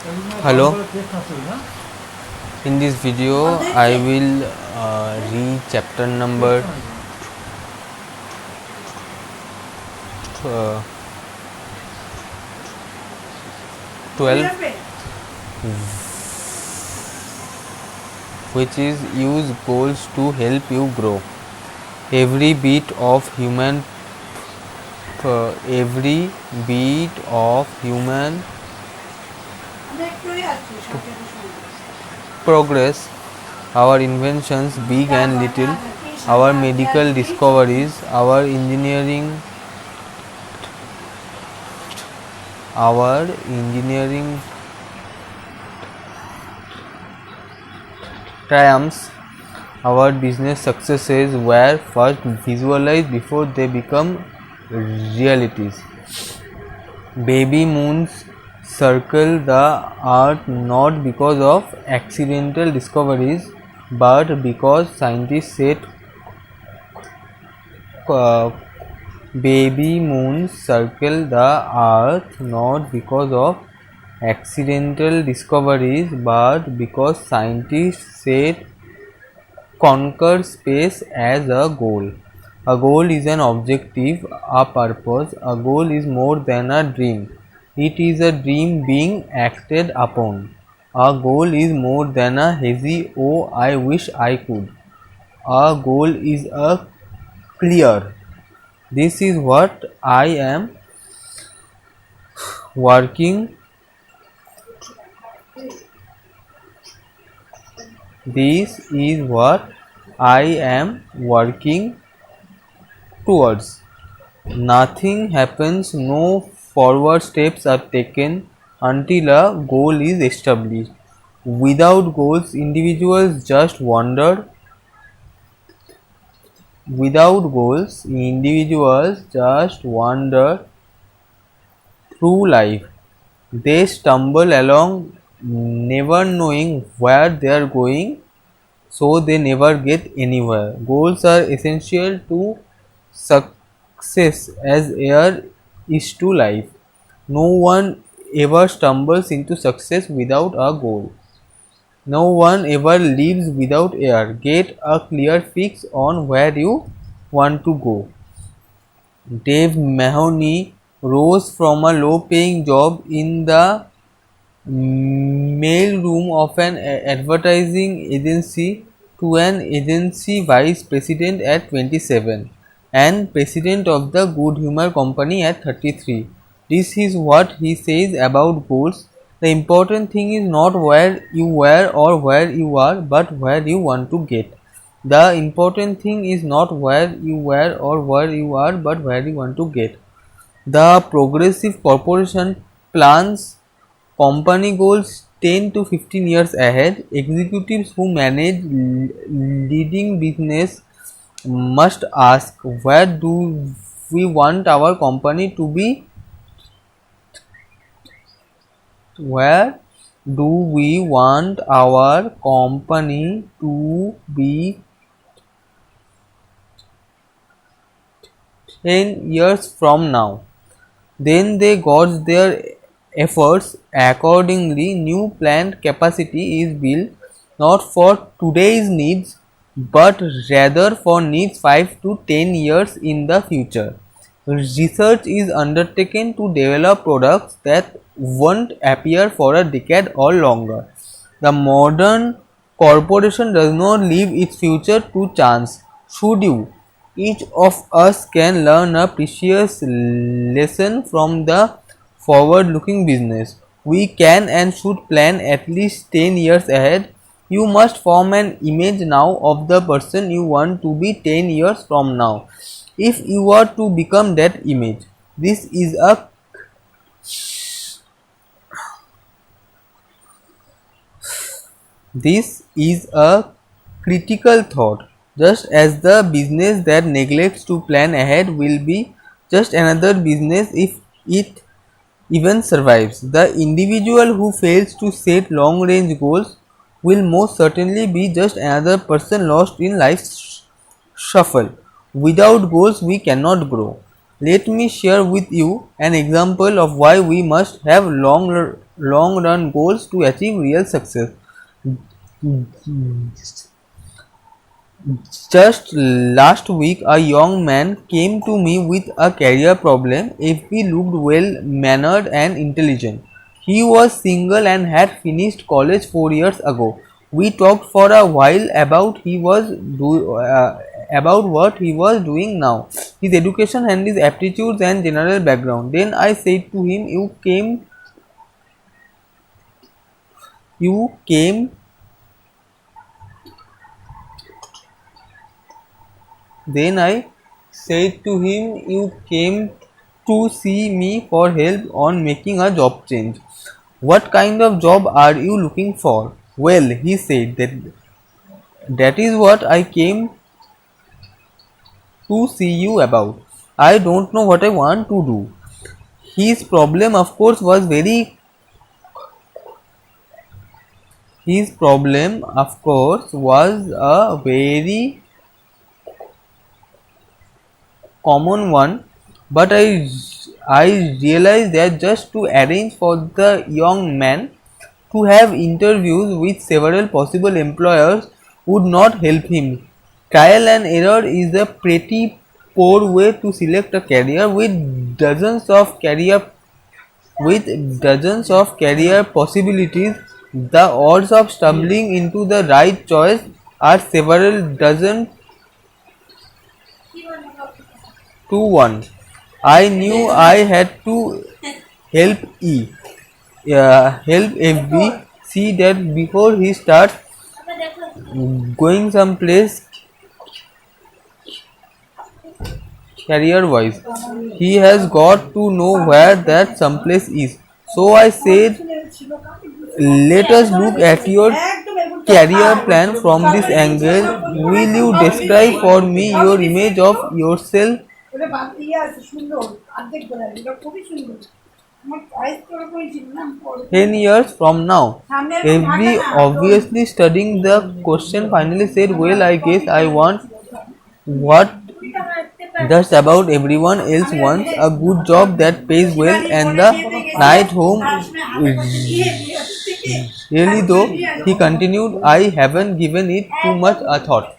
Hello, in this video I will read chapter number 12, which is use goals to help you grow. Every bit of human progress, our inventions, big and little, our medical discoveries, our engineering triumphs, our business successes were first visualized before they become realities. Baby moons circle the earth not because of accidental discoveries but because scientists said baby moons circle the earth not because of accidental discoveries but because scientists said conquer space as a goal. A goal is an objective, a purpose. A goal is more than a dream. It is a dream being acted upon. A goal is more than a hazy, oh, I wish I could. A goal is a clear. This is what I am working. This is what I am working towards. Nothing happens, no forward steps are taken until a goal is established. Without goals, individuals just wander. Without goals, individuals just wander through life. They stumble along, never knowing where they are going, so they never get anywhere. Goals are essential to success as air is to life. No one ever stumbles into success without a goal. No one ever lives without air. Get a clear fix on where you want to go. Dave Mahoney rose from a low paying job in the mailroom of an advertising agency to an agency vice president at 27 and president of the Good Humor Company at 33. This is what he says about goals. The important thing is not where you were or where you are, but where you want to get. The important thing is not where you were or where you are, but where you want to get. The Progressive Corporation plans company goals 10 to 15 years ahead. Executives who manage leading business must ask, where do we want our company to be? Where do we want our company to be 10 years from now? Then they gauge their efforts accordingly. New plant capacity is built not for today's needs but rather for needs 5 to 10 years in the future. Research is undertaken to develop products that won't appear for a decade or longer. The modern corporation does not leave its future to chance. Should you? Each of us can learn a precious lesson from the forward looking business. We can and should plan at least 10 years ahead. You must form an image now of the person you want to be 10 years from now. If you are to become that image, this is a critical thought. Just as the business that neglects to plan ahead will be just another business if it even survives. The individual who fails to set long range goals will most certainly be just another person lost in life's shuffle. Without goals, we cannot grow. Let me share with you an example of why we must have long run goals to achieve real success. Just last week, a young man came to me with a career problem. If he looked well mannered and intelligent, he was single and had finished college 4 years ago. We talked for a while about what he was doing now, his education and his aptitudes and general background. Then I said to him, you came Then I said to him, you came to see me for help on making a job change. What kind of job are you looking for? Well, he said that is what I came to see you about. I don't know what I want to do. His problem, of course, was very his problem, of course, was a very common one, but I realized that just to arrange for the young man to have interviews with several possible employers would not help him. Trial and error is a pretty poor way to select a career with dozens of career possibilities. The odds of stumbling into the right choice are several dozen to 1. I knew I had to help help FB see that before he starts going someplace career wise. He has got to know where that someplace is. So I said, let us look at your career plan from this angle. Will you describe for me your image of yourself 10 years from now? FB, obviously studying the question, finally said, well, I guess I want what just about everyone else wants, a good job that pays well and the night home. Really though, he continued, I haven't given it too much a thought.